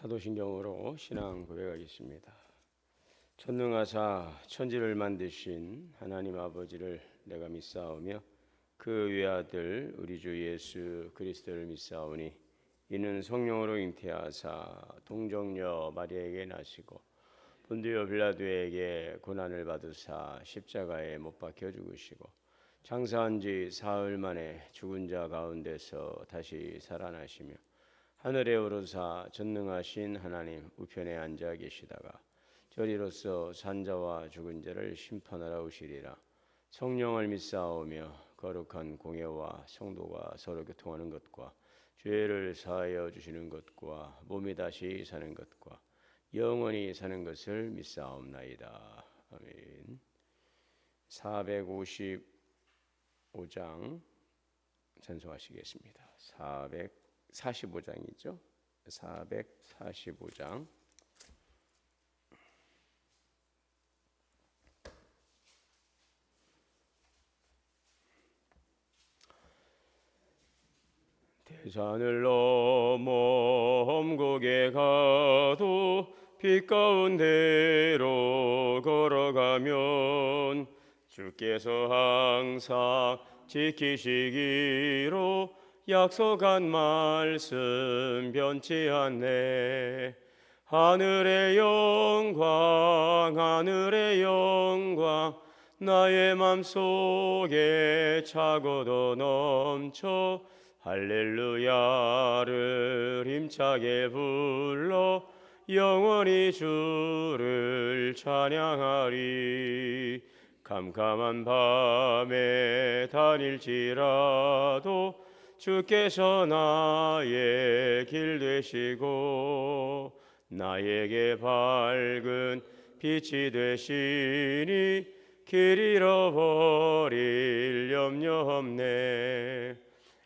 사도신경으로 신앙 고백하겠습니다. 전능하사 천지를 만드신 하나님 아버지를 내가 믿사오며 그 외아들 우리 주 예수 그리스도를 믿사오니 이는 성령으로 잉태하사 동정녀 마리아에게 나시고 본디오 빌라도에게 고난을 받으사 십자가에 못 박혀 죽으시고 장사한 지 사흘 만에 죽은 자 가운데서 다시 살아나시며 하늘에 오르사 전능하신 하나님 우편에 앉아 계시다가 저리로서 산자와 죽은 자를 심판하러 오시리라. 성령을 믿사오며 거룩한 공예와 성도가 서로 교통하는 것과 죄를 사하여 주시는 것과 몸이 다시 사는 것과 영원히 사는 것을 믿사옵나이다. 아멘. 455장 찬송하시겠습니다. 445장이죠. 445장. 대산을 넘어 험곡에 가도 빛 가운데로 걸어가면 주께서 항상 지키시기로 약속한 말씀 변치 않네. 하늘의 영광 하늘의 영광 나의 맘속에 차고도 넘쳐 할렐루야를 힘차게 불러 영원히 주를 찬양하리. 캄캄한 밤에 다닐지라도 주께서 나의 길 되시고 나에게 밝은 빛이 되시니 길 잃어버릴 염려 없네.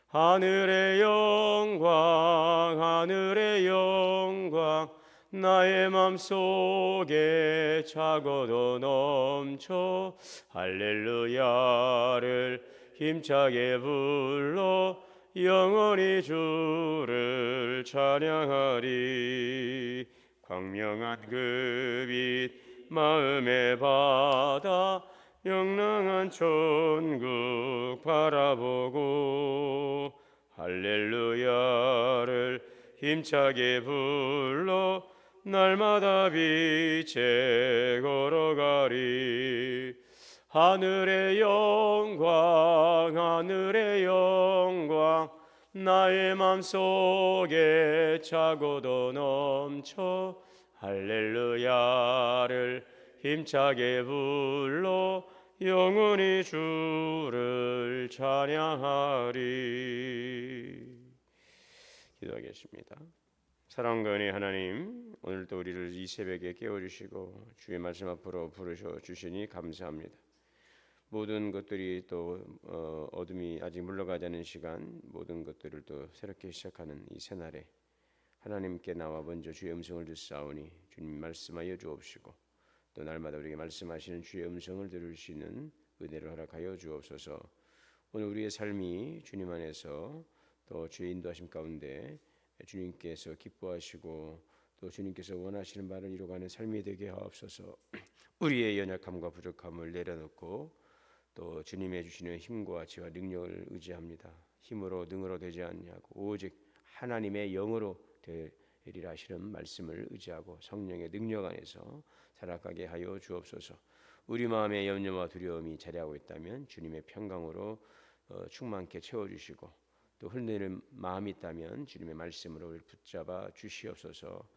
하늘의 영광 하늘의 영광 나의 맘속에 차고도 넘쳐 할렐루야를 힘차게 불러 영원히 주를 찬양하리. 광명한 그 빛 마음에 받아 영롱한 천국 바라보고 할렐루야를 힘차게 불러 날마다 빛에 걸어가리. 하늘의 영광 하늘의 영광 나의 맘속에 차고도 넘쳐 할렐루야를 힘차게 불러 영원히 주를 찬양하리. 기도하겠습니다. 사랑과 은혜 하나님, 오늘도 우리를 이 새벽에 깨워주시고 주의 말씀 앞으로 부르셔 주시니 감사합니다. 모든 것들이 또 어둠이 아직 물러가지 않은 시간, 모든 것들을 또 새롭게 시작하는 이 새날에 하나님께 나와 먼저 주의 음성을 듣사오니 주님 말씀하여 주옵시고 또 날마다 우리에게 말씀하시는 주의 음성을 들을 수 있는 은혜를 허락하여 주옵소서. 오늘 우리의 삶이 주님 안에서 또 주의 인도하심 가운데 주님께서 기뻐하시고 또 주님께서 원하시는 바를 이루어가는 삶이 되게 하옵소서. 우리의 연약함과 부족함을 내려놓고 또 주님의 주시는 힘과 지혜와 능력을 의지합니다. 힘으로 능으로 되지 않냐고 오직 하나님의 영으로 되리라 하시는 말씀을 의지하고 성령의 능력 안에서 살아가게 하여 주옵소서. 우리 마음의 염려와 두려움이 자리하고 있다면 주님의 평강으로 충만케 채워주시고 또 흘리는 마음이 있다면 주님의 말씀으로 우리를 붙잡아 주시옵소서.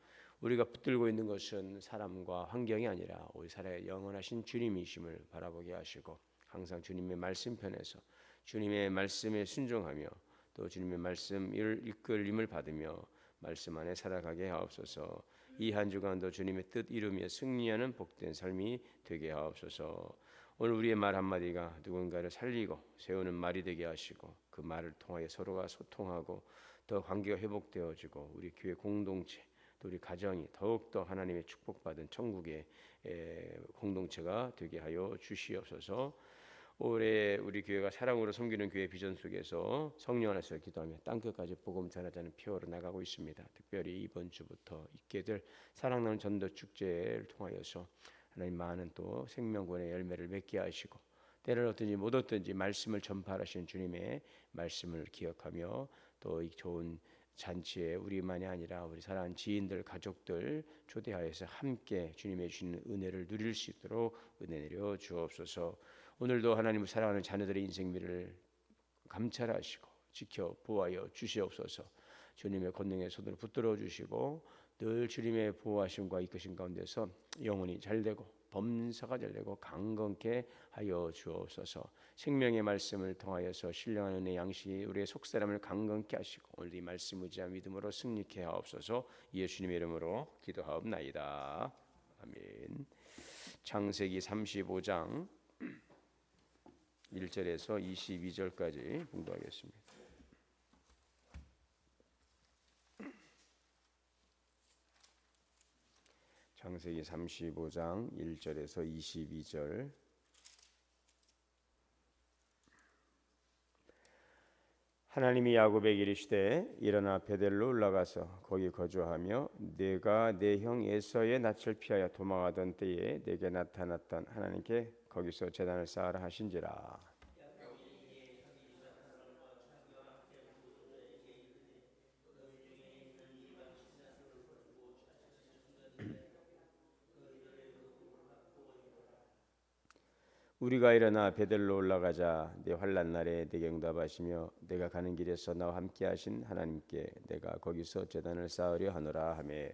우리가 붙들고 있는 것은 사람과 환경이 아니라 오직 살아의 영원하신 주님이심을 바라보게 하시고 항상 주님의 말씀편에서 주님의 말씀에 순종하며 또 주님의 말씀을 이끌림을 받으며 말씀 안에 살아가게 하옵소서. 이 한 주간도 주님의 뜻 이루며 승리하는 복된 삶이 되게 하옵소서. 오늘 우리의 말 한마디가 누군가를 살리고 세우는 말이 되게 하시고 그 말을 통하여 서로가 소통하고 더 관계가 회복되어지고 우리 교회 공동체 또 우리 가정이 더욱더 하나님의 축복받은 천국의 공동체가 되게 하여 주시옵소서. 올해 우리 교회가 사랑으로 섬기는 교회 비전 속에서 성령 안에서 기도하며 땅끝까지 복음 전하자는 표어로 나가고 있습니다. 특별히 이번 주부터 있게 될 사랑 나누는 전도 축제를 통하여서 하나님 많은 또 생명권의 열매를 맺게 하시고 때를 얻든지 못 얻든지 말씀을 전파하시는 주님의 말씀을 기억하며 또 이 좋은 잔치에 우리만이 아니라 우리 사랑하는 지인들, 가족들 초대하여서 함께 주님의 주시는 은혜를 누릴 수 있도록 은혜 내려 주옵소서. 오늘도 하나님을 사랑하는 자녀들의 인생미를 감찰하시고 지켜 보호하여 주시옵소서. 주님의 권능의 손으로 붙들어 주시고 늘 주님의 보호하심과 이끄심 가운데서 영혼이 잘되고 범사가 잘되고 강건케 하여 주옵소서. 생명의 말씀을 통하여서 신령한 은혜 양식이 우리의 속사람을 강건케 하시고 오늘 이 말씀 의지와 믿음으로 승리케 하옵소서. 예수님의 이름으로 기도하옵나이다. 아멘. 창세기 35장 1절에서 22절까지 봉독하겠습니다. 창세기 35장 1절에서 22절. 하나님이 야곱에게 이르시되 일어나 베델로 올라가서 거기 거주하며 네가 내 형 에서의 낯을 피하여 도망하던 때에 내게 나타났던 하나님께 거기서 제단을 쌓으라 하신지라. 우리가 일어나 베델로 올라가자. 내 환난 날에 내게 응답하시며 내가 가는 길에서 나와 함께 하신 하나님께 내가 거기서 제단을 쌓으려 하노라 하매.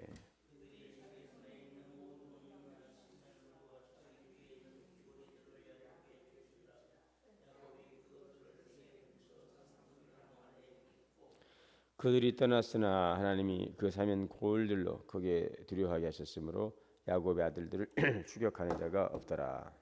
그들이 떠났으나 하나님이 그 사면 골들로 크게 두려워하게 하셨으므로 야곱의 아들들을 추격하는 자가 없더라.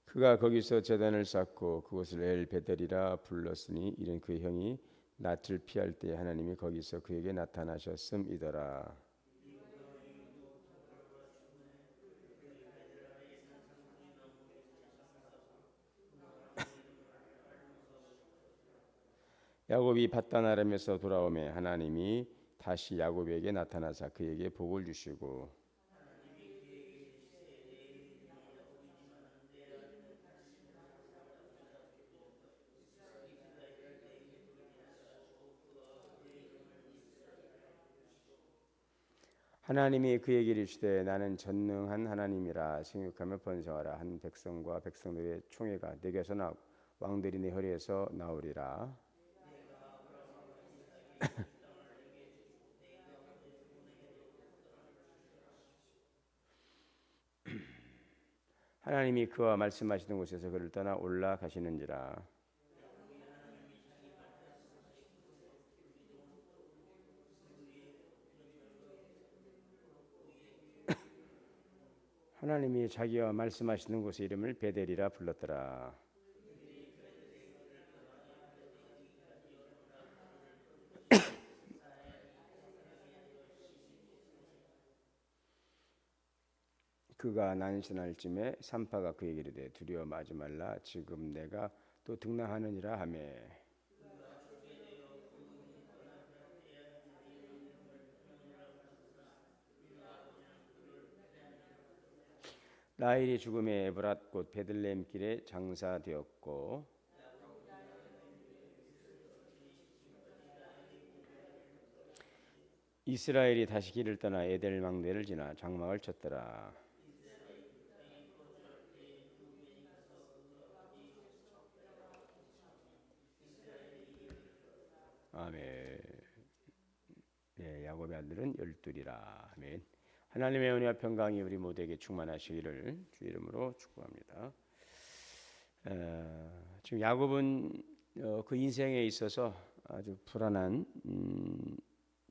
그가 거기서 제단을 쌓고 그곳을 엘베델이라 불렀으니 이는 그 형이 낯을 피할 때 하나님이 거기서 그에게 나타나셨음이더라. 야곱이 밧단 아람에서 돌아오매 하나님이 다시 야곱에게 나타나사 그에게 복을 주시고 하나님이 그에게 이르시되 나는 전능한 하나님이라 생육하며 번성하라. 한 백성과 백성들의 총회가 내게서 나오고 왕들이 내 허리에서 나오리라. 하나님이 그와 말씀하시던 곳에서 그를 떠나 올라가시는지라. 하나님이 자기와 말씀하시는 곳의 이름을 베델이라 불렀더라. 그가 난신할 쯤에 산파가 그에게 이르되 두려워하지 말라. 지금 내가 또 등락하느니라 하매. 라헬이 죽음에 에브랏 곧 베들레헴 길에 장사되었고 이스라엘이 다시 길을 떠나 에델 망대를 지나 장막을 쳤더라. 아멘. 네, 야곱의 아들은 열둘이라. 아멘. 하나님의 은혜와 평강이 우리 모두에게 충만하시기를 주 이름으로 축복합니다. 지금 야곱은 그 인생에 있어서 아주 불안한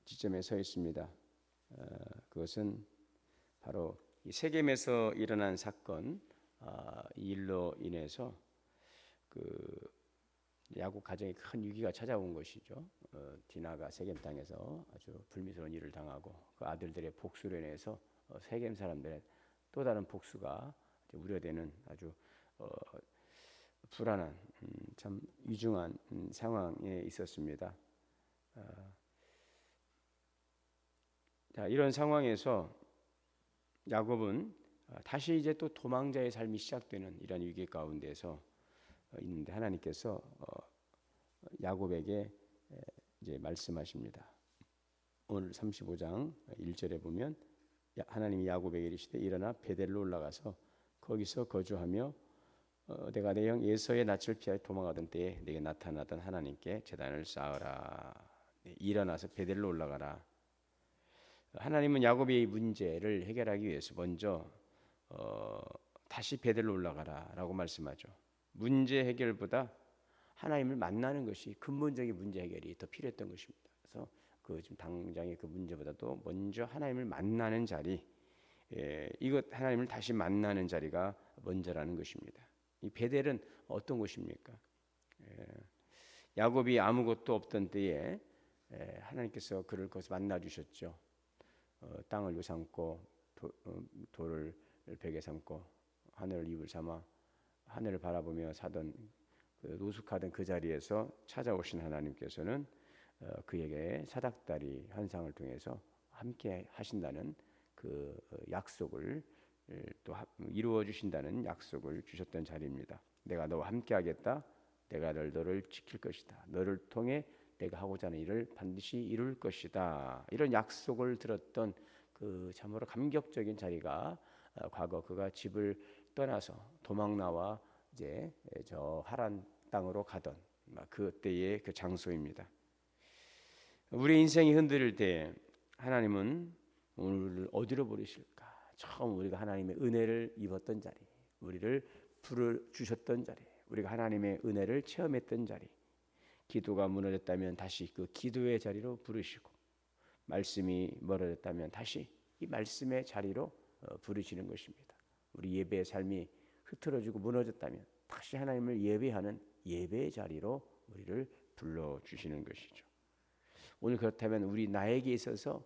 지점에 서 있습니다. 그것은 바로 이 세겜에서 일어난 사건, 이 일로 인해서 그 야곱 가정에 큰 위기가 찾아온 것이죠. 디나가 세겜 땅에서 아주 불미스러운 일을 당하고 그 아들들의 복수로 인해서 세겜 사람들의 또 다른 복수가 우려되는 아주 불안한 참 위중한 상황에 있었습니다. 자, 이런 상황에서 야곱은 다시 이제 또 도망자의 삶이 시작되는 이런 위기 가운데서 있는데 하나님께서 야곱에게 이제 말씀하십니다. 오늘 35장 1절에 보면 하나님이 야곱에게 이르시되 일어나 베델로 올라가서 거기서 거주하며 내가 내 형 에서의 낯을 피하여 도망하던 때에 내게 나타나던 하나님께 제단을 쌓으라. 일어나서 베델로 올라가라. 하나님은 야곱의 문제를 해결하기 위해서 먼저 다시 베델로 올라가라라고 말씀하죠. 문제 해결보다 하나님을 만나는 것이 근본적인 문제 해결이 더 필요했던 것입니다. 그래서 그 지금 당장의 그 문제보다도 먼저 하나님을 만나는 자리, 이것 하나님을 다시 만나는 자리가 먼저라는 것입니다. 이 베델은 어떤 곳입니까? 야곱이 아무것도 없던 때에 하나님께서 그를 거기서 만나 주셨죠. 땅을 요삼고 돌을 벽에 삼고 하늘을 이불 삼아 하늘을 바라보며 사던 그 노숙하던 그 자리에서 찾아오신 하나님께서는 그에게 사닥다리 환상을 통해서 함께 하신다는 그 약속을 또 이루어 주신다는 약속을 주셨던 자리입니다. 내가 너와 함께 하겠다. 내가 너를 지킬 것이다. 너를 통해 내가 하고자 하는 일을 반드시 이룰 것이다. 이런 약속을 들었던 그 참으로 감격적인 자리가 과거 그가 집을 떠나서 도망 나와 이제 저 하란 땅으로 가던 그때의 그 장소입니다. 우리 인생이 흔들릴 때 하나님은 오늘 어디로 부르실까? 처음 우리가 하나님의 은혜를 입었던 자리, 우리를 부르 주셨던 자리, 우리가 하나님의 은혜를 체험했던 자리, 기도가 무너졌다면 다시 그 기도의 자리로 부르시고, 말씀이 멀어졌다면 다시 이 말씀의 자리로 부르시는 것입니다. 우리 예배의 삶이 흐트러지고 무너졌다면 다시 하나님을 예배하는 예배의 자리로 우리를 불러주시는 것이죠. 오늘 그렇다면 우리 나에게 있어서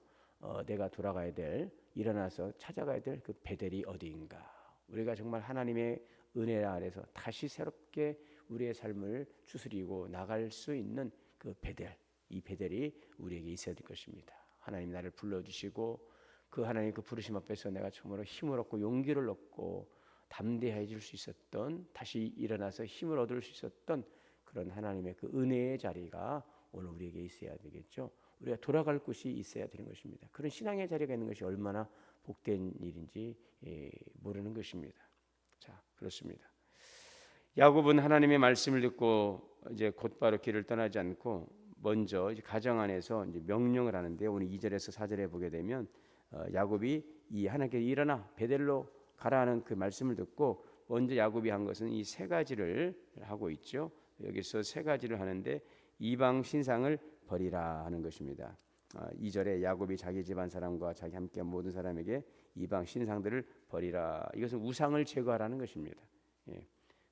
내가 돌아가야 될, 일어나서 찾아가야 될 그 베델이 어디인가? 우리가 정말 하나님의 은혜 아래서 다시 새롭게 우리의 삶을 추스리고 나갈 수 있는 그 베델, 이 베델이 우리에게 있어야 될 것입니다. 하나님 나를 불러주시고 그 하나님 그 부르심 앞에서 내가 정말로 힘을 얻고 용기를 얻고 담대해질 수 있었던, 다시 일어나서 힘을 얻을 수 있었던 그런 하나님의 그 은혜의 자리가 오늘 우리에게 있어야 되겠죠. 우리가 돌아갈 곳이 있어야 되는 것입니다. 그런 신앙의 자리가 있는 것이 얼마나 복된 일인지 모르는 것입니다. 자, 그렇습니다. 야곱은 하나님의 말씀을 듣고 이제 곧바로 길을 떠나지 않고 먼저 이제 가정 안에서 이제 명령을 하는데, 오늘 2절에서 4절에 보게 되면 야곱이 이 하나님께 일어나 베델로 가라는 그 말씀을 듣고 먼저 야곱이 한 것은 이 세 가지를 하고 있죠. 여기서 세 가지를 하는데 이방 신상을 버리라 하는 것입니다. 2절에 야곱이 자기 집안 사람과 자기 함께 모든 사람에게 이방 신상들을 버리라. 이것은 우상을 제거하라는 것입니다.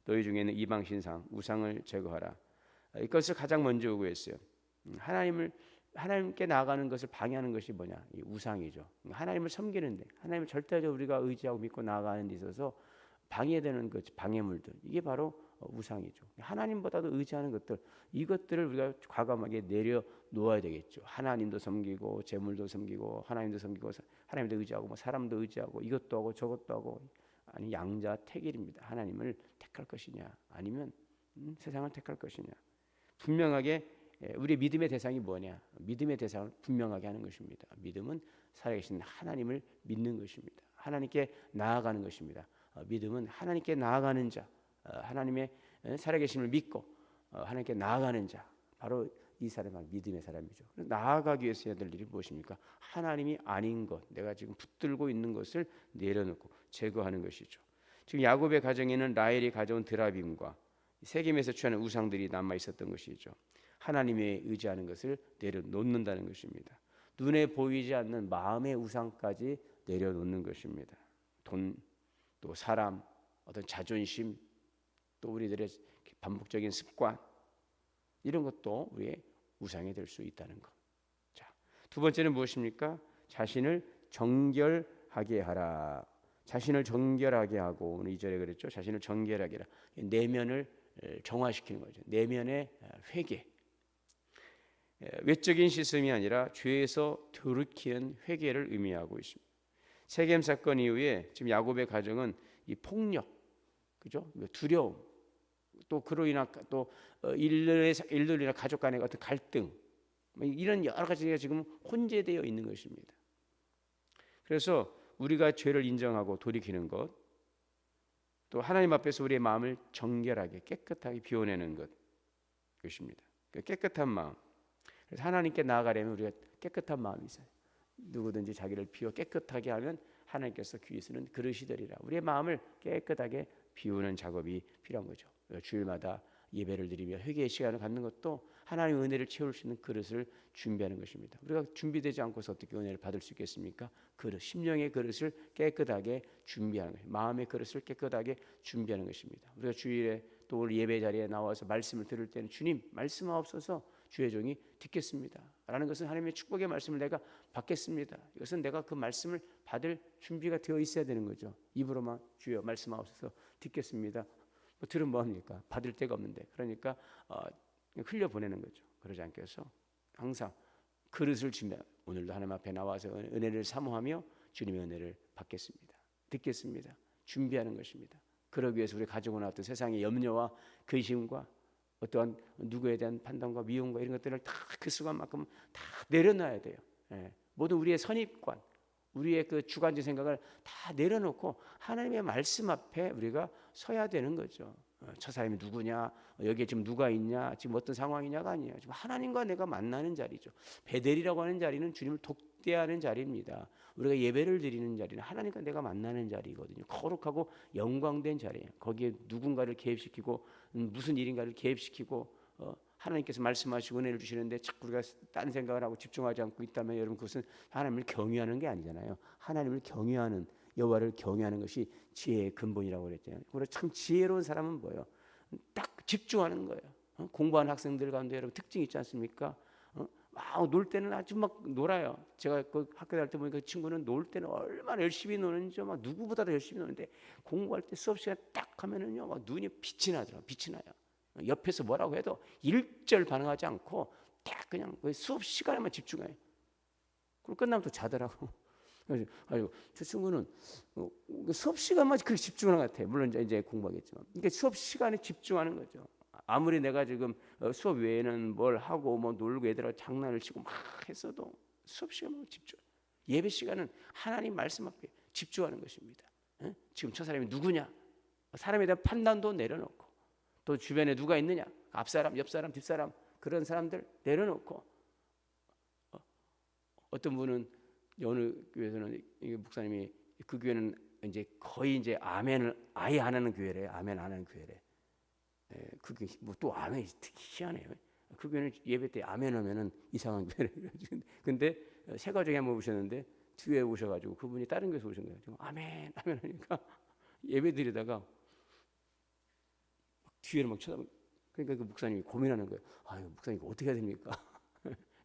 너희 중에는 이방 신상, 우상을 제거하라. 이것을 가장 먼저 요구했어요. 하나님께 나아가는 것을 방해하는 것이 뭐냐? 이 우상이죠. 하나님을 섬기는데, 하나님을 절대적으로 우리가 의지하고 믿고 나아가는 데 있어서 방해되는 것, 방해물들, 이게 바로 우상이죠. 하나님보다도 의지하는 것들, 이것들을 우리가 과감하게 내려놓아야 되겠죠. 하나님도 섬기고 재물도 섬기고 하나님도 섬기고 하나님도 의지하고 뭐 사람도 의지하고 이것도 하고 저것도 하고, 아니 양자택일입니다. 하나님을 택할 것이냐 아니면 세상을 택할 것이냐. 분명하게 우리의 믿음의 대상이 뭐냐? 믿음의 대상을 분명하게 하는 것입니다. 믿음은 살아계신 하나님을 믿는 것입니다. 하나님께 나아가는 것입니다. 믿음은 하나님께 나아가는 자, 하나님의 살아계심을 믿고 하나님께 나아가는 자, 바로 이 사람은 믿음의 사람이죠. 나아가기 위해서 해야 될 일이 무엇입니까? 하나님이 아닌 것, 내가 지금 붙들고 있는 것을 내려놓고 제거하는 것이죠. 지금 야곱의 가정에는 라헬이 가져온 드라빔과 세겜에서 취하는 우상들이 남아 있었던 것이죠. 하나님에 의지하는 것을 내려놓는다는 것입니다. 눈에 보이지 않는 마음의 우상까지 내려놓는 것입니다. 돈, 또 사람, 어떤 자존심, 또 우리들의 반복적인 습관, 이런 것도 우리의 우상이 될 수 있다는 것. 자, 두 번째는 무엇입니까? 자신을 정결하게 정결하게 하라. 자신을 정결하게 하고, 오늘 2절에 그랬죠. 자신을 정결하게 하라. 내면을 정화시키는 거죠. 내면의 회개. 외적인 씻음이 아니라 죄에서 돌이키는 회개를 의미하고 있습니다. 세겜 사건 이후에 지금 야곱의 가정은 이 폭력, 그죠? 두려움, 또 그로 인한 또 일들이나 가족 간의 어떤 갈등, 이런 여러 가지가 지금 혼재되어 있는 것입니다. 그래서 우리가 죄를 인정하고 돌이키는 것, 또 하나님 앞에서 우리의 마음을 정결하게 깨끗하게 비워내는 것입니다. 깨끗한 마음. 그래서 하나님께 나아가려면 우리가 깨끗한 마음이 있어요. 누구든지 자기를 비워 깨끗하게 하면 하나님께서 귀히 쓰는 그릇이 되리라. 우리의 마음을 깨끗하게 비우는 작업이 필요한 거죠. 주일마다 예배를 드리며 회개의 시간을 갖는 것도 하나님의 은혜를 채울 수 있는 그릇을 준비하는 것입니다. 우리가 준비되지 않고서 어떻게 은혜를 받을 수 있겠습니까? 그릇, 심령의 그릇을 깨끗하게 준비하는 것입니다. 마음의 그릇을 깨끗하게 준비하는 것입니다. 우리가 주일에 또 오늘 예배 자리에 나와서 말씀을 들을 때는 주님 말씀하옵소서, 주의 종이 듣겠습니다 라는 것은 하나님의 축복의 말씀을 내가 받겠습니다. 이것은 내가 그 말씀을 받을 준비가 되어 있어야 되는 거죠. 입으로만 주여 말씀하옵소서 듣겠습니다. 들으면 뭐합니까? 받을 데가 없는데. 그러니까 흘려보내는 거죠. 그러지 않게 해서 항상 그릇을 준비하고, 오늘도 하나님 앞에 나와서 은혜를 사모하며 주님의 은혜를 받겠습니다, 듣겠습니다, 준비하는 것입니다. 그러기 위해서 우리 가지고 나왔던 세상의 염려와 근심과 어떠한 누구에 대한 판단과 미움과 이런 것들을 다 그 순간만큼 다 내려놔야 돼요. 모든 우리의 선입관, 우리의 그 주관적 생각을 다 내려놓고 하나님의 말씀 앞에 우리가 서야 되는 거죠. 저 사람이 누구냐, 여기에 지금 누가 있냐, 지금 어떤 상황이냐가 아니에요. 지금 하나님과 내가 만나는 자리죠. 베델이라고 하는 자리는 주님을 독대하는 자리입니다. 우리가 예배를 드리는 자리는 하나님과 내가 만나는 자리거든요. 거룩하고 영광된 자리예요. 거기에 누군가를 개입시키고 무슨 일인가를 개입시키고 하나님께서 말씀하시고 은혜를 주시는데 자꾸 우리가 딴 생각을 하고 집중하지 않고 있다면 여러분 그것은 하나님을 경외하는 게 아니잖아요. 하나님을 경외하는, 여호와를 경외하는 것이 지혜의 근본이라고 그랬잖아요. 그래서 참 지혜로운 사람은 뭐예요? 딱 집중하는 거예요. 공부하는 학생들 가운데 여러분 특징이 있지 않습니까? 놀 때는 아주 막 놀아요. 제가 그 학교 다닐 때 보니까 그 친구는 놀 때는 얼마나 열심히 노는지 막 누구보다도 열심히 노는데 공부할 때 수업 시간 딱 하면은요 막 눈이 빛이 나더라고요. 빛이 나요. 옆에서 뭐라고 해도 일절 반응하지 않고 딱 그냥 수업 시간에만 집중해요. 그리고 끝나면 또 자더라고. 그래서 아유, 저 친구는 수업 시간만 그렇게 집중하는 것 같아요. 물론 이제 공부하겠지만, 그러니까 수업 시간에 집중하는 거죠. 아무리 내가 지금 수업 외에는 뭘 하고 뭐 놀고 애들하고 장난을 치고 막 했어도 수업 시간만 집중. 예배 시간은 하나님 말씀 앞에 집중하는 것입니다. 지금 저 사람이 누구냐, 사람에 대한 판단도 내려놓고, 또 주변에 누가 있느냐, 앞사람, 옆사람, 뒷사람, 그런 사람들 내려놓고, 어떤 분은 어느 교회에서는 목사님이 그 교회는 이제 거의 이제 아멘을 아예 안 하는 교회래. 아멘 안 하는 교회래. 그게 뭐 또 아멘이 특히 희한해요. 그 교회는 예배 때 아멘 하면은 이상한 교회래. 근데 세 가족이 한번 오셨는데 뒤에 오셔가지고 그분이 다른 교회에서 오신 거예요. 아멘 아멘 하니까 예배 드리다가 뒤에를 막 쳐다보고, 그러니까 그 목사님이 고민하는 거예요. 아유, 목사님 이거 어떻게 해야 됩니까?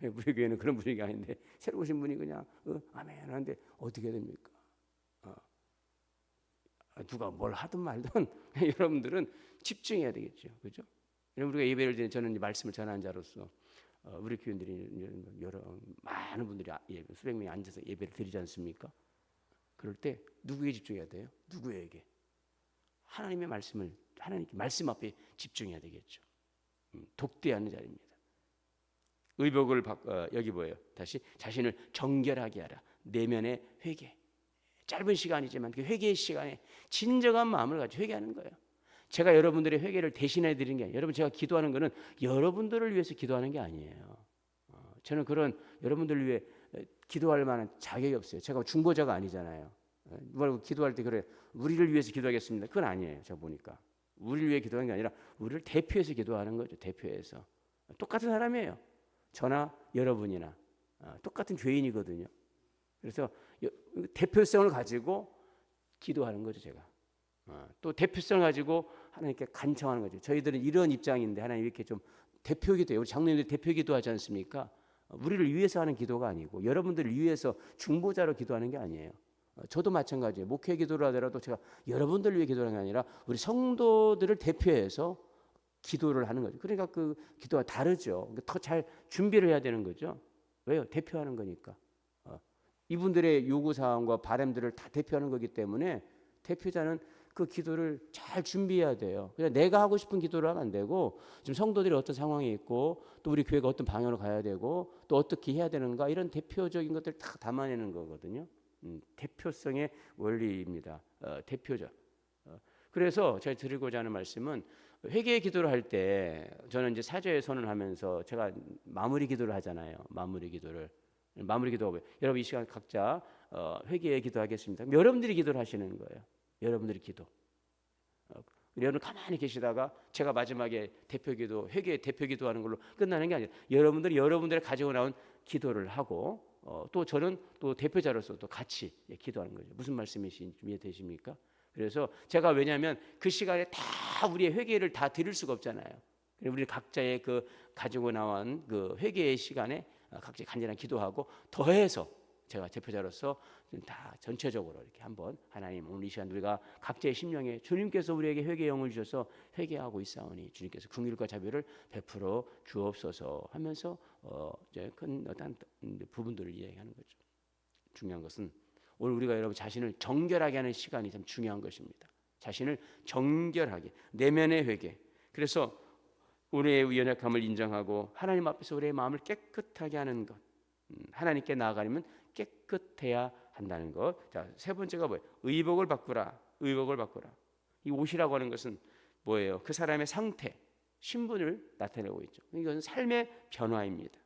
우리 교회는 그런 분위기가 아닌데 새로 오신 분이 그냥 아멘 하는데 어떻게 해야 됩니까? 누가 뭘 하든 말든 여러분들은 집중해야 되겠죠, 그렇죠? 우리가 예배를 드리는, 저는 말씀을 전하는 자로서 우리 교인들이 여러 많은 분들이 수백 명이 앉아서 예배를 드리지 않습니까? 그럴 때 누구에게 집중해야 돼요? 누구에게? 하나님의 말씀을, 하나님께 말씀 앞에 집중해야 되겠죠. 독대하는 자리입니다. 의복을 여기 뭐예요? 다시 자신을 정결하게 하라. 내면의 회개. 짧은 시간이지만 그 회개의 시간에 진정한 마음을 가지고 회개하는 거예요. 제가 여러분들의 회개를 대신해 드리는 게 아니에요. 여러분, 제가 기도하는 거는 여러분들을 위해서 기도하는 게 아니에요. 저는 그런 여러분들을 위해 기도할 만한 자격이 없어요. 제가 중보자가 아니잖아요. 누가 기도할 때 그래, 우리를 위해서 기도하겠습니다, 그건 아니에요. 제가 보니까 우리를 위해 기도하는 게 아니라 우리를 대표해서 기도하는 거죠. 대표해서. 똑같은 사람이에요. 저나 여러분이나 똑같은 죄인이거든요. 그래서 대표성을 가지고 기도하는 거죠. 제가 또 대표성을 가지고 하나님께 간청하는 거죠. 저희들은 이런 입장인데 하나님 이렇게 좀 대표기도해요. 우리 장로님들 대표기도 하지 않습니까? 우리를 위해서 하는 기도가 아니고 여러분들을 위해서 중보자로 기도하는 게 아니에요. 저도 마찬가지예요. 목회 기도를 하더라도 제가 여러분들을 위해 기도하는 게 아니라 우리 성도들을 대표해서 기도를 하는 거죠. 그러니까 그 기도가 다르죠. 더 잘 준비를 해야 되는 거죠. 왜요? 대표하는 거니까. 이분들의 요구사항과 바람들을 다 대표하는 거기 때문에 대표자는 그 기도를 잘 준비해야 돼요. 그냥 내가 하고 싶은 기도를 하면 안 되고 지금 성도들이 어떤 상황에 있고 또 우리 교회가 어떤 방향으로 가야 되고 또 어떻게 해야 되는가 이런 대표적인 것들을 다 담아내는 거거든요. 대표성의 원리입니다. 대표적. 그래서 제가 드리고자 하는 말씀은 회개 기도를 할 때 저는 이제 사죄의 손을 하면서 제가 마무리 기도를 하잖아요. 마무리 기도하고 여러분 이 시간 각자 회개의 기도하겠습니다. 여러분들이 기도를 하시는 거예요. 여러분들이 기도. 여러분 가만히 계시다가 제가 마지막에 대표기도 회개의 대표기도하는 걸로 끝나는 게 아니라 여러분들이 여러분들의 가지고 나온 기도를 하고 또 저는 또 대표자로서 또 같이 기도하는 거죠. 무슨 말씀이신지 이해되십니까? 그래서 제가 왜냐하면 그 시간에 다 우리의 회개를 다 드릴 수가 없잖아요. 우리 각자의 그 가지고 나온 그 회개의 시간에 각자 간절한 기도하고 더해서 제가 대표자로서 다 전체적으로 이렇게 한번 하나님 오늘 이 시간 우리가 각자의 심령에 주님께서 우리에게 회개의 영을 주셔서 회개하고 있사오니 주님께서 긍휼과 자비를 베풀어 주옵소서 하면서 이제 큰 어떤 부분들을 이야기하는 거죠. 중요한 것은 오늘 우리가 여러분 자신을 정결하게 하는 시간이 참 중요한 것입니다. 자신을 정결하게 내면의 회개. 그래서 우리의 연약함을 인정하고 하나님 앞에서 우리의 마음을 깨끗하게 하는 것. 하나님께 나아가려면 깨끗해야 한다는 것. 자, 세 번째가 뭐예요? 의복을 바꾸라. 의복을 바꾸라. 이 옷이라고 하는 것은 뭐예요? 그 사람의 상태, 신분을 나타내고 있죠. 이것은 삶의 변화입니다.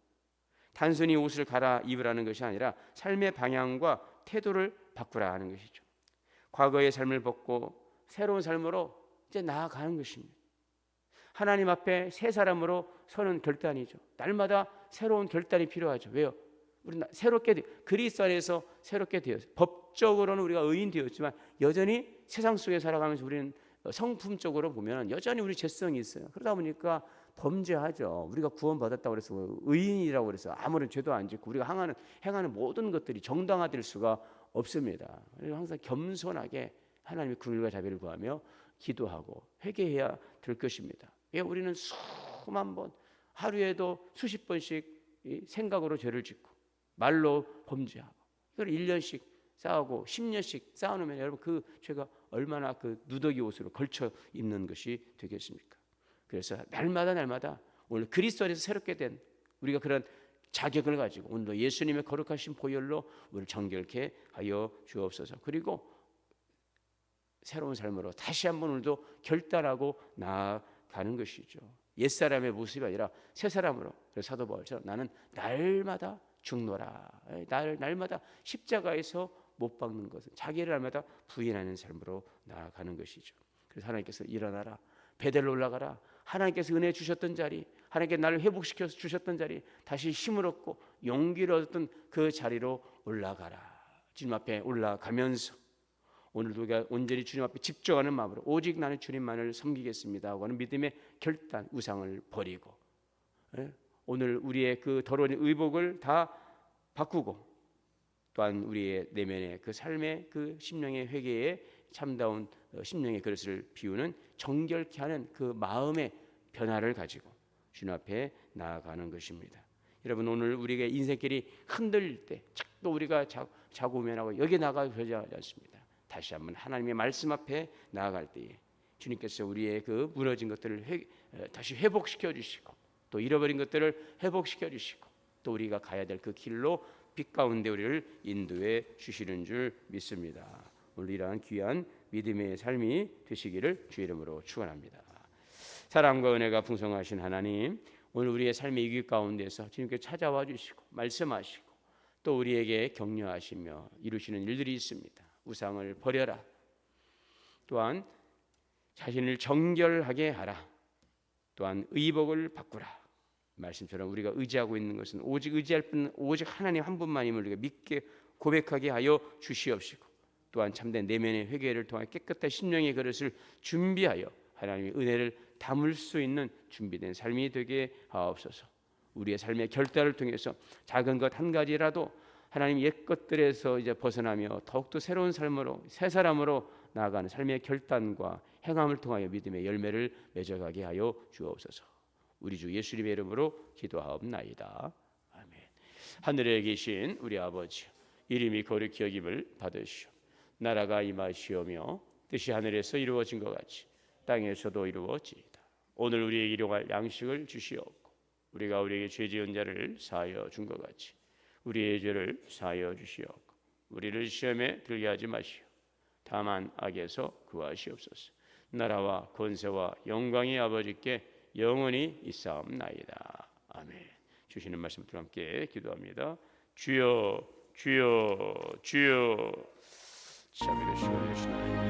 단순히 옷을 갈아 입으라는 것이 아니라 삶의 방향과 태도를 바꾸라 하는 것이죠. 과거의 삶을 벗고 새로운 삶으로 이제 나아가는 것입니다. 하나님 앞에 새 사람으로 서는 결단이죠. 날마다 새로운 결단이 필요하죠. 왜요? 우리는 새롭게 그리스도 안에서 새롭게 되었어요. 법적으로는 우리가 의인 되었지만 여전히 세상 속에 살아가면서 우리는 성품적으로 보면 여전히 우리 죄성이 있어요. 그러다 보니까 범죄하죠. 우리가 구원받았다고 해서 의인이라고 해서 아무런 죄도 안 짓고 우리가 행하는 모든 것들이 정당화될 수가 없습니다. 그래서 항상 겸손하게 하나님의 긍휼과 자비를 구하며 기도하고 회개해야 될 것입니다. 예, 우리는 수만 번 하루에도 수십 번씩 생각으로 죄를 짓고 말로 범죄하고 이걸 1년씩 쌓고 10년씩 쌓아놓으면 여러분 그 죄가 얼마나 그 누더기 옷으로 걸쳐 입는 것이 되겠습니까? 그래서 날마다 오늘 그리스도 안에서 새롭게 된 우리가 그런 자격을 가지고 오늘도 예수님의 거룩하신 보혈로 우리를 정결케 하여 주옵소서. 그리고 새로운 삶으로 다시 한번 오늘도 결단하고 나아가는 것이죠. 옛사람의 모습이 아니라 새 사람으로. 그래서 사도 바울처럼 나는 날마다 죽노라. 날마다 십자가에서 못 박는 것은 자기를 날마다 부인하는 삶으로 나아가는 것이죠. 그래서 하나님께서 일어나라. 베델로 올라가라. 하나님께서 은혜 주셨던 자리, 하나님께 나를 회복시켜 주셨던 자리, 다시 힘을 얻고 용기를 얻었던 그 자리로 올라가라. 주님 앞에 올라가면서 오늘도 우리가 온전히 주님 앞에 집중하는 마음으로 오직 나는 주님만을 섬기겠습니다 하고 하는 믿음의 결단, 우상을 버리고 오늘 우리의 그 더러운 의복을 다 바꾸고 또한 우리의 내면의 그 삶의 그 심령의 회개에 참다운 심령의 그릇을 비우는 정결케 하는 그 마음의 변화를 가지고 주님 앞에 나아가는 것입니다. 여러분 오늘 우리가 인생길이 흔들릴 때 또 우리가 자고면하고 여기 나가야 되지 않습니다. 다시 한번 하나님의 말씀 앞에 나아갈 때에 주님께서 우리의 그 무너진 것들을 다시 회복시켜 주시고 또 잃어버린 것들을 회복시켜 주시고 또 우리가 가야 될 그 길로 빛 가운데 우리를 인도해 주시는 줄 믿습니다. 오늘 이러한 귀한 믿음의 삶이 되시기를 주의 이름으로 축원합니다. 사랑과 은혜가 풍성하신 하나님, 오늘 우리의 삶의 이길 가운데서 주님께 찾아와 주시고 말씀하시고 또 우리에게 격려하시며 이루시는 일들이 있습니다. 우상을 버려라. 또한 자신을 정결하게 하라. 또한 의복을 바꾸라. 말씀처럼 우리가 의지하고 있는 것은 오직 의지할 분은 오직 하나님 한 분만임을 우리가 믿게 고백하게 하여 주시옵시고 또한 참된 내면의 회개를 통해 깨끗한 심령의 그릇을 준비하여 하나님의 은혜를 담을 수 있는 준비된 삶이 되게 하옵소서. 우리의 삶의 결단을 통해서 작은 것 한 가지라도 하나님 옛 것들에서 이제 벗어나며 더욱더 새로운 삶으로 새 사람으로 나아가는 삶의 결단과 행함을 통하여 믿음의 열매를 맺어가게 하여 주옵소서. 우리 주 예수님의 이름으로 기도하옵나이다. 아멘. 하늘에 계신 우리 아버지, 이름이 거룩히 여김을 받으시오. 나라가 임하시오며 뜻이 하늘에서 이루어진 것 같이 땅에서도 이루어지이다. 오늘 우리에게 일용할 양식을 주시옵고 우리가 우리에게 죄 지은 자를 사하여 준 것 같이 우리의 죄를 사하여 주시옵고 우리를 시험에 들게 하지 마시오. 다만 악에서 구하시옵소서. 나라와 권세와 영광이 아버지께 영원히 있사옵나이다. 아멘. 주시는 말씀과 함께 기도합니다. 주여 주여 주여. 자비를 시원하시나이다.